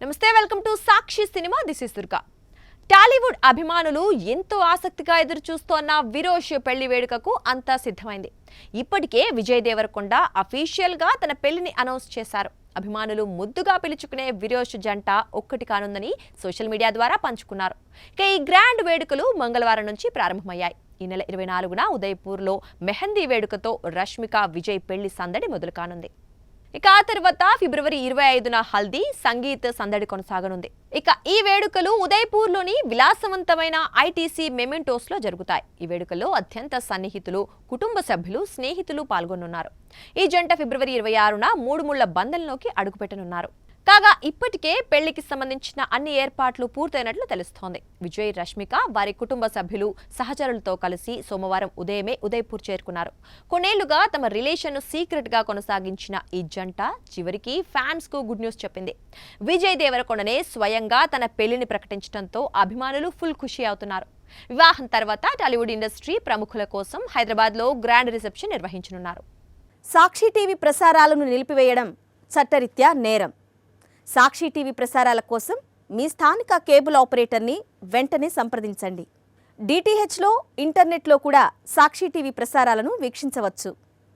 నమస్తే welcome to Sakshi cinema this is Durga. Tollywood అభిమానులు ఎంతో ఆసక్తిగా ఎదురు చూస్తోన్న విరోష్ పెళ్లి వేడుకకు అంతా సిద్ధమైంది. ఇప్పటికే విజయ్ దేవరకొండ అఫీషియల్ గా తన పెళ్లిని అనౌన్స్ చేశారు. అభిమానులు ముద్దుగా పిలుచుకునే విరోష్ జంట ఒక్కటి కానుందని సోషల్ మీడియా ద్వారా పంచుకున్నారు. ఇక ఈ గ్రాండ్ వేడుకలు మంగళవారం నుంచి ప్రారంభమయ్యాయి. ఈ నెల 24న ఉదయపూర్లో మెహందీ వేడుకతో రష్మిక విజయ్ పెళ్లి సందడి మొదలు కానుంది. ఇక ఆ తర్వాత ఫిబ్రవరి 25న హల్దీ సంగీత్ సందడి కొనసాగనుంది. ఇక ఈ వేడుకలు ఉదయపూర్లోని విలాసవంతమైన ఐటీసీ మెమెంటోస్లో జరుగుతాయి. ఈ వేడుకల్లో అత్యంత సన్నిహితులు, కుటుంబ సభ్యులు, స్నేహితులు పాల్గొనున్నారు. ఈ జంట ఫిబ్రవరి 26న మూడు ముళ్ల బంధంలోకి అడుగుపెట్టనున్నారు. కాగా ఇప్పటికే పెళ్లికి సంబంధించిన అన్ని ఏర్పాట్లు పూర్తయినట్లు తెలుస్తోంది. విజయ్, రష్మిక వారి కుటుంబ సభ్యులు, సహచరులతో కలిసి సోమవారం ఉదయమే ఉదయపూర్ చేరుకున్నారు. కొన్నేళ్లుగా తమ రిలేషన్ను సీక్రెట్ గా కొనసాగించిన ఈ జంట చివరికి ఫ్యాన్స్ కు గుడ్ న్యూస్ చెప్పింది. విజయ్ దేవరకొండనే స్వయంగా తన పెళ్లిని ప్రకటించడంతో అభిమానులు ఫుల్ ఖుషి అవుతున్నారు. వివాహం తర్వాత టాలీవుడ్ ఇండస్ట్రీ ప్రముఖుల కోసం హైదరాబాద్ లో గ్రాండ్ రిసెప్షన్ నిర్వహించనున్నారు. సాక్షి టీవీ ప్రసారాలను నిలిపివేయడం చట్టరీత్యా నేరం. సాక్షి టీవీ ప్రసారాల కోసం మీ స్థానిక కేబుల్ ఆపరేటర్ని వెంటనే సంప్రదించండి. డిటిహెచ్లో, ఇంటర్నెట్లో కూడా సాక్షి టీవీ ప్రసారాలను వీక్షించవచ్చు.